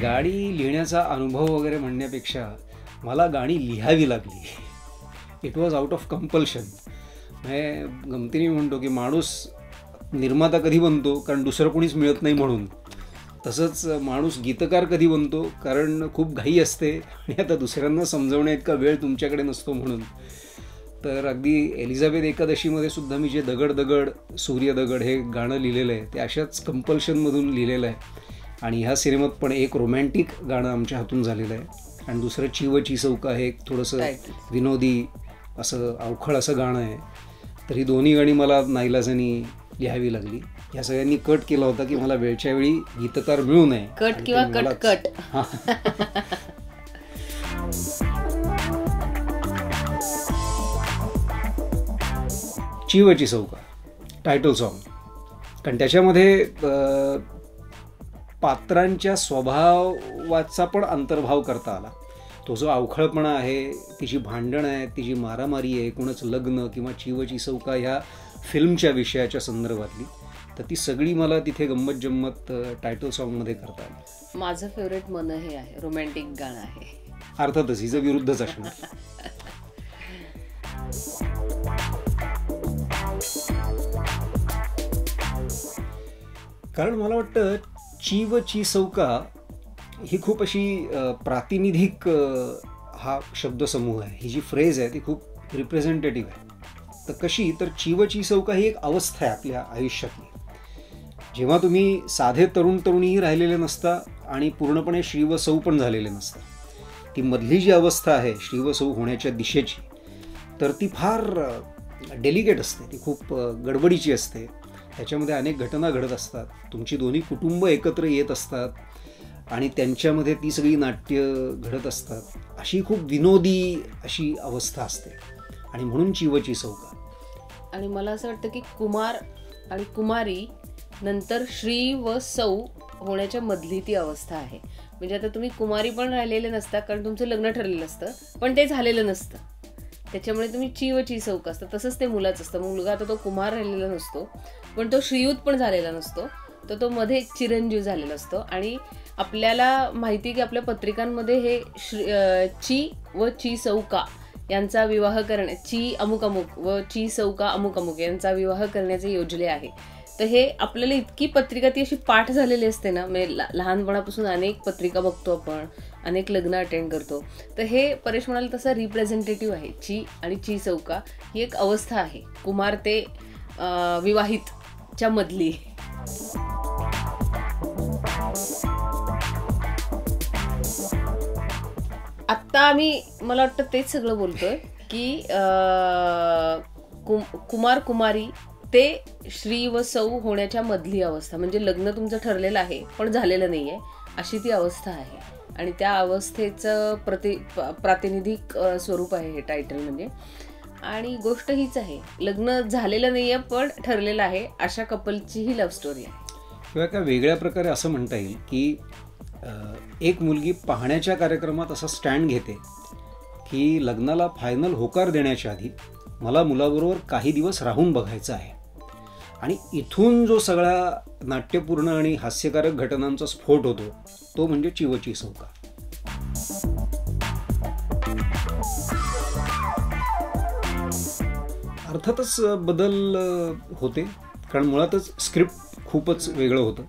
गाणी लिहिण्याचा अनुभव वगैरे म्हणण्यापेक्षा मला गाणी लिहावी लागली. It was out of compulsion. म्हणजे गमतीने म्हणतो की माणूस निर्माता कधी बनतो कारण दुसरं कोणीच मिळत नाही म्हणून, तसंच माणूस गीतकार कधी बनतो कारण खूप घाई असते आणि आता दुसऱ्यांना समजवण्या इतका वेळ तुमच्याकडे नसतो म्हणून. तर अगदी एलिझाबेथ एकादशीमध्ये सुद्धा मी जे दगड दगड सूर्य दगड हे गाणं लिहिलेलं आहे ते अशाच कंपल्शनमधून लिहिलेलं आहे. आणि ह्या सिनेमात पण एक रोमॅन्टिक गाणं आमच्या हातून झालेलं आहे आणि दुसरं चिव चिसौका हे एक थोडंसं विनोदी असं अवखळ असं गाणं आहे. तर ही दोन्ही गाणी मला नाईलाजानी लिहावी लागली. या सगळ्यांनी कट केला होता की मला वेळच्या वेळी गीतकार मिळू नये. कट किंवा कट. चिव चिसौका टायटल सॉन्ग, कारण त्याच्यामध्ये पात्रांच्या स्वभावाचा पण अंतर्भाव करता आला. तो जो अवखळपणा आहे, तिची भांडणं आहे, तिची मारामारी आहे, कोणाचं लग्न किंवा चिव चिसौका ह्या फिल्मच्या विषयाच्या संदर्भातली, तर ती सगळी मला तिथे गंमत जम्मत टायटल सॉन्गमध्ये करता आली. माझं फेवरेट मन हे आहे, रोमॅन्टिक गाणं आहे. अर्थातच हिचं विरुद्धच असणार. कारण मला वाटतं चिव चिसौका ही खूप अशी प्रातिनिधिक हा शब्दसमूह आहे. ही जी फ्रेज आहे ती खूप रिप्रेझेंटेटिव्ह आहे. तर कशी, तर चिव चिसौका ही एक अवस्था आहे आपल्या आयुष्यातली. जेव्हा तुम्ही साधे तरुण तरुणीही राहिलेले नसता आणि पूर्णपणे श्री व सौ पण झालेले नसता, ती मधली जी अवस्था आहे श्री व सौ होण्याच्या दिशेची, तर ती फार डेलिकेट असते, ती खूप गडबडीची असते. त्याच्यामध्ये अनेक घटना घडत असतात, तुमची दोन्ही कुटुंब एकत्र येत असतात आणि त्यांच्यामध्ये ती सगळी नाट्य घडत असतात. अशी खूप विनोदी अशी अवस्था असते आणि म्हणून चिव चिसौका. आणि मला असं वाटतं की कुमार आणि कुमारी नंतर श्री व सौ होण्याच्या मधली ती अवस्था आहे. म्हणजे आता तुम्ही कुमारी पण राहिलेले नसता कारण तुमचं लग्न ठरलेलं असतं पण ते झालेलं नसतं, त्याच्यामुळे तुम्ही चिव चिसौका असतं. तसंच ते मुलाचं असतं. मुलगा आता तो कुमार राहिलेला नसतो पण तो श्रीयुत पण झालेला नसतो, तर तो मध्ये चिरंजीव झालेला असतो. आणि आपल्याला माहिती आहे की आपल्या पत्रिकांमध्ये हे ची व चिसौका यांचा विवाह करणे, ची अमुक अमुक व चिसौका अमुक अमुक यांचा विवाह करण्याचे योजले आहे. तर हे आपल्याला इतकी पत्रिका ती अशी पाठ झालेली असते ना, म्हणजे लहानपणापासून अनेक पत्रिका बघतो आपण, अनेक लग्न अटेंड करतो. तर हे परेश म्हणाल तसं रिप्रेझेंटेटिव्ह आहे. ची आणि चिसौका ही एक अवस्था आहे कुमार ते विवाहितच्या मधली. आत्ता आम्ही मला वाटतं तेच सगळं बोलतोय की कुमार कुमारी ते श्री व सौ होण्याच्या मधली अवस्था, म्हणजे लग्न तुमचं ठरलेलं आहे पण झालेलं नाहीये अशी ती अवस्था आहे. आणि त्या अवस्थेचं प्रातिनिधिक स्वरूप आहे हे टायटल म्हणजे. आणि गोष्ट हीच आहे, लग्न झालेलं नाहीये पण ठरलेलं आहे अशा कपलची ही लव्ह स्टोरी आहे. किंवा एका वेगळ्या प्रकारे असं म्हणता येईल की एक मुलगी पाहण्याच्या कार्यक्रमात असा स्टँड घेते की लग्नाला फायनल होकार देण्याच्या आधी मला मुलाबरोबर काही दिवस राहून बघायचं आहे. आणि इथून जो सगळा नाट्यपूर्ण आणि हास्यकारक घटनांचा स्फोट होतो तो म्हणजे चिव चिसौका. अर्थातच बदल होते कारण मुळातच स्क्रिप्ट खूपच वेगळं होतं,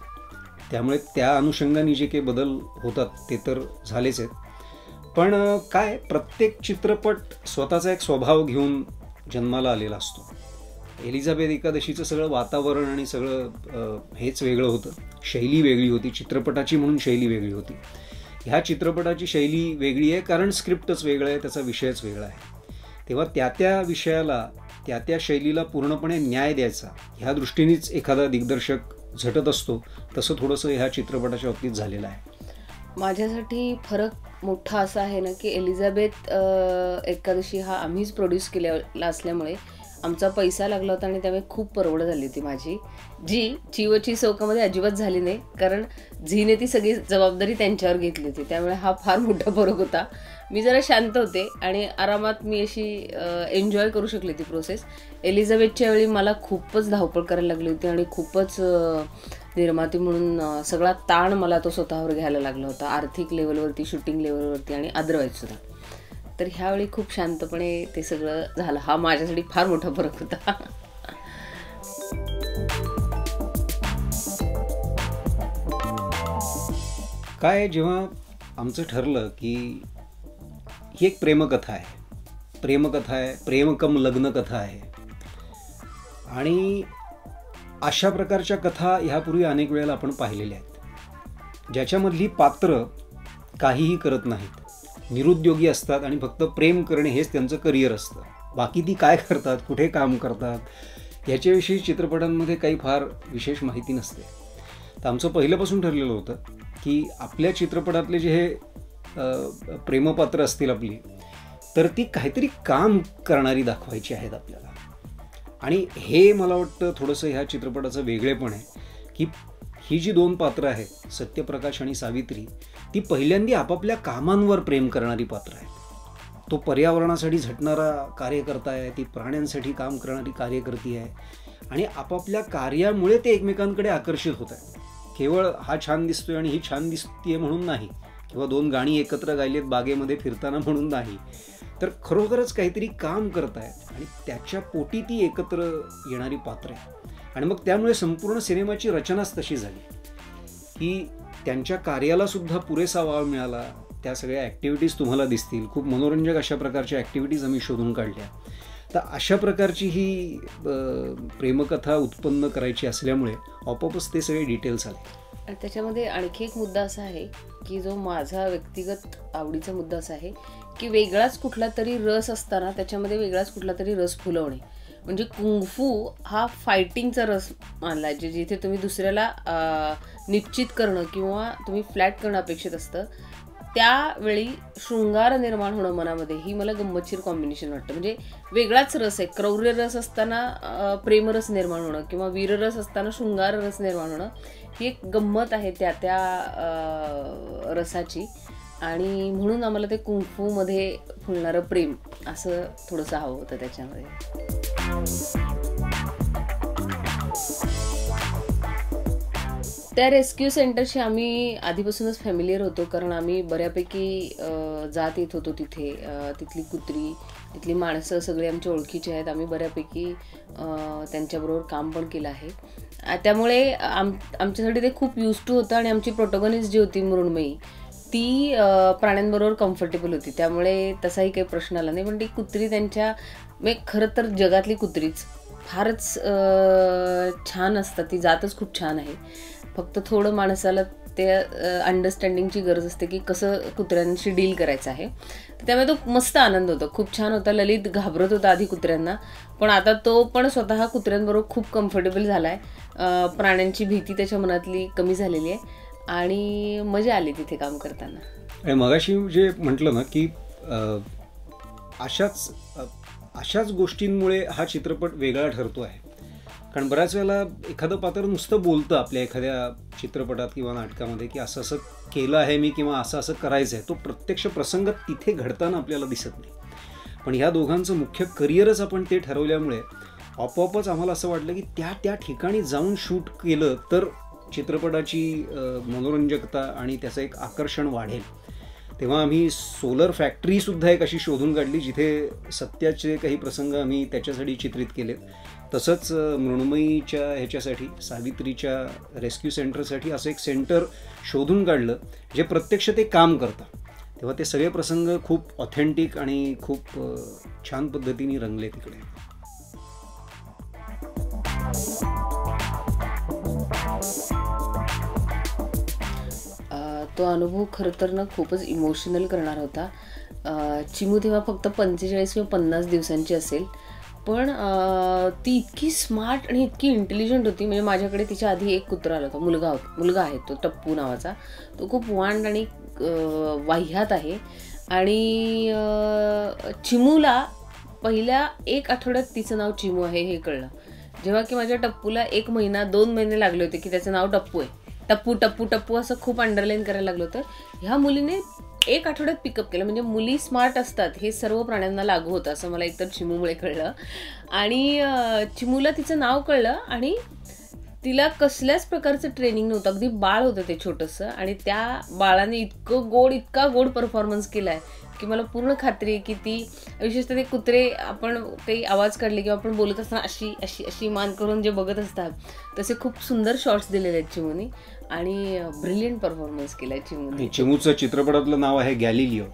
त्यामुळे त्या अनुषंगाने जे काही बदल होतात ते तर झालेच आहेत. पण काय, प्रत्येक चित्रपट स्वतःचा एक स्वभाव घेऊन जन्माला आलेला असतो. एलिझाबेथ एकादशीचं सगळं वातावरण आणि सगळं हेच वेगळं होतं, शैली वेगळी होती, चित्रपटाची म्हणून शैली वेगळी होती. ह्या चित्रपटाची शैली वेगळी आहे कारण स्क्रिप्टच वेगळं आहे, त्याचा विषयच वेगळा आहे. तेव्हा त्या विषयाला त्या शैलीला पूर्णपणे न्याय द्यायचा ह्या दृष्टीनेच एखादा दिग्दर्शक झटत असतो. तसं थोडंसं ह्या चित्रपटाच्या बाबतीत झालेलं आहे. माझ्यासाठी फरक मोठा असा आहे ना की एलिझाबेथ एकादशी हा आम्हीच प्रोड्यूस केलेला असल्यामुळे आमचा पैसा लागला होता आणि त्यामुळे खूप परवड झाली होती माझी, जी चिव चिसौकामध्ये अजिबात झाली नाही कारण झीने ती सगळी जबाबदारी त्यांच्यावर घेतली होती. त्यामुळे हा फार मोठा फरक होता. मी जरा शांत होते आणि आरामात मी अशी एन्जॉय करू शकली ती प्रोसेस. एलिझाबेथच्या वेळी मला खूपच धावपळ करायला लागली होती आणि खूपच निर्माती म्हणून सगळा ताण मला तो स्वतःवर घ्यायला लागला होता, आर्थिक लेवलवरती, शूटिंग लेवलवरती आणि अदरवाईजसुद्धा. तर ह्यावेळी खूप शांतपणे ते सगळं झालं. हा माझ्यासाठी फार मोठा फरक होता. काय, जेव्हा आमचं ठरलं की ही एक प्रेमकथा आहे, प्रेमकम लग्नकथा आहे, आणि अशा प्रकारच्या कथा ह्यापूर्वी अनेक वेळेला आपण पाहिलेल्या आहेत, ज्याच्यामधली पात्र काहीही करत नाहीत, निरुद्योगी असतात आणि फक्त प्रेम करणे हेच त्यांचं करिअर असतं. बाकी ती काय करतात, कुठे काम करतात याच्याविषयी चित्रपटांमध्ये काही फार विशेष माहिती नसते. तर आमचं पहिल्यापासून ठरलेलं होतं की आपल्या चित्रपटातले जे हे प्रेमपात्र असतील आपली, तर ती काहीतरी काम करणारी दाखवायची आहेत आपल्याला. आणि हे मला वाटतं थोडंसं ह्या चित्रपटाचं वेगळेपण आहे की ही जी दोन पात्रं आहेत, सत्यप्रकाश आणि सावित्री, ती पहिल्यांदा आपापल्या कामांवर प्रेम करणारी पात्र आहेत. तो पर्यावरणासाठी झटणारा कार्यकर्ता आहे, ती प्राण्यांसाठी काम करणारी कार्यकर्ती आहे, आणि आपापल्या कार्यामुळे ते एकमेकांकडे आकर्षित होत आहेत. केवळ हा छान दिसतोय आणि ही छान दिसतीये म्हणून नाही, किंवा दोन गाणी एकत्र गायलेत बागेमध्ये फिरताना म्हणून नाही, तर खरोखरच काहीतरी काम करत आहेत आणि त्याच्या पोटी ती एकत्र येणारी पात्र आहे. आणि मग त्यामुळे संपूर्ण सिनेमाची रचनाच तशी झाली की त्यांच्या कार्याला सुद्धा पुरेसा वाव मिळाला. त्या सगळ्या ॲक्टिव्हिटीज तुम्हाला दिसतील, खूप मनोरंजक अशा प्रकारच्या ॲक्टिव्हिटीज आम्ही शोधून काढल्या. तर अशा प्रकारची ही प्रेमकथा उत्पन्न करायची असल्यामुळे आपोआपच ते सगळे डिटेल्स आले. आणि त्याच्यामध्ये आणखी एक मुद्दा असा आहे की जो माझा व्यक्तिगत आवडीचा मुद्दा असा आहे की वेगळाच कुठला तरी रस असताना त्याच्यामध्ये वेगळाच कुठला तरी रस फुलवणे. म्हणजे कुंगफू हा फायटिंगचा रस मानला आहे, जिथे तुम्ही दुसऱ्याला निश्चित करणं किंवा तुम्ही फ्लॅट करणं अपेक्षित असतं, त्यावेळी शृंगार निर्माण होणं मनामध्ये, ही मला गंमतशीर कॉम्बिनेशन वाटतं. म्हणजे वेगळाच रस आहे. क्रौर्य रस असताना प्रेमरस निर्माण होणं किंवा वीररस असताना शृंगार रस निर्माण होणं, ही एक गंमत आहे त्या त्या रसाची. आणि म्हणून आम्हाला ते कुंगफूमध्ये फुलणारं प्रेम असं थोडंसं हवं होतं त्याच्यामध्ये. त्या रेस्क्यू सेंटरशी आम्ही आधीपासूनच फॅमिलियर होतो, कारण आम्ही बऱ्यापैकी जात येत होतो तिथे. तिथली कुत्री, तिथली माणसं सगळे आमच्या ओळखीचे आहेत. आम्ही बऱ्यापैकी त्यांच्याबरोबर काम पण केलं आहे. त्यामुळे आमच्यासाठी ते खूप यूज टू होतं. आणि आमची प्रोटोगनिस्ट जी होती मृण्मयी, ती प्राण्यांबरोबर कम्फर्टेबल होती, त्यामुळे तसाही काही प्रश्न आला नाही. पण ती कुत्री त्यांच्या, म्हणजे खरं तर जगातली कुत्रीच फारच छान असतात, ती जातच खूप छान आहे. फक्त थोडं माणसाला ते अंडरस्टँडिंगची गरज असते की कसं कुत्र्यांशी डील करायचं आहे. त्यामुळे तो मस्त आनंद होता, खूप छान होता. ललित घाबरत होता आधी कुत्र्यांना, पण आता तो पण स्वतः कुत्र्यांबरोबर खूप कम्फर्टेबल झाला आहे. प्राण्यांची भीती त्याच्या मनातली कमी झालेली आहे आणि मजा आली तिथे काम करताना. आणि मगाशी जे म्हटलं ना की अशाच गोष्टींमुळे हा चित्रपट वेगळा ठरतो आहे. कारण बऱ्याच वेळेला एखादं पात्र नुसतं बोलतं आपल्या एखाद्या चित्रपटात किंवा नाटकामध्ये की असं असं केलं आहे मी किंवा असं असं करायचं आहे, तो प्रत्यक्ष प्रसंग तिथे घडताना आपल्याला दिसत नाही. पण ह्या दोघांचं मुख्य करिअरच आपण ते ठरवल्यामुळे आपोआपच आम्हाला असं वाटलं की त्या ठिकाणी जाऊन शूट केलं तर चित्रपटाची मनोरंजकता आणि त्याचं एक आकर्षण वाढेल. तेव्हा आम्ही सोलर फॅक्टरीसुद्धा एक अशी शोधून काढली जिथे सत्याचे काही प्रसंग आम्ही त्याच्यासाठी चित्रित केले. तसंच मृण्मयीच्या ह्याच्यासाठी, सावित्रीच्या रेस्क्यू सेंटरसाठी असं एक सेंटर शोधून काढलं जे प्रत्यक्ष ते काम करतं. तेव्हा ते सगळे प्रसंग खूप ऑथेंटिक आणि खूप छान पद्धतीने रंगले तिकडे. तो अनुभव खरं तर ना खूपच इमोशनल करणारा होता. चिमू तेव्हा फक्त 45 किंवा 50 दिवसांची असेल, पण ती इतकी स्मार्ट आणि इतकी इंटेलिजंट होती. म्हणजे माझ्याकडे तिच्या आधी एक कुत्रा आला होता, मुलगा आहे तो, टप्पू नावाचा. तो खूप वांड आणि वाह्यात आहे. आणि चिमूला पहिल्या 1 आठवड्यात तिचं नाव चिमू आहे हे कळलं, जेव्हा की माझ्या टप्पूला 1 महिना 2 महिने लागले होते की त्याचं नाव टप्पू आहे. टप्पू टप्पू टप्पू असं खूप अंडरलाईन करायला लागलं होतं. ह्या मुलीने 1 आठवड्यात पिकअप केलं. म्हणजे मुली स्मार्ट असतात हे सर्व प्राण्यांना लागू होतं असं मला एकतर चिमूमुळे कळलं. आणि चिमूला तिचं नाव कळलं आणि तिला कसल्याच प्रकारचं ट्रेनिंग नव्हतं, अगदी बाळ होतं ते छोटंसं, आणि त्या बाळाने इतका गोड परफॉर्मन्स केलाय की मला पूर्ण खात्री आहे की ती, विशेषतः ते कुत्रे आपण काही आवाज काढले किंवा आपण बोलत असताना अशी अशी अशी मान करून जे बघत असतात, तसे खूप सुंदर शॉट्स दिलेले आहेत चिमूनी, आणि ब्रिलियंट परफॉर्मन्स केलाय चिमूनी. चिमूचं चित्रपटातलं नाव आहे गॅलिलिओ.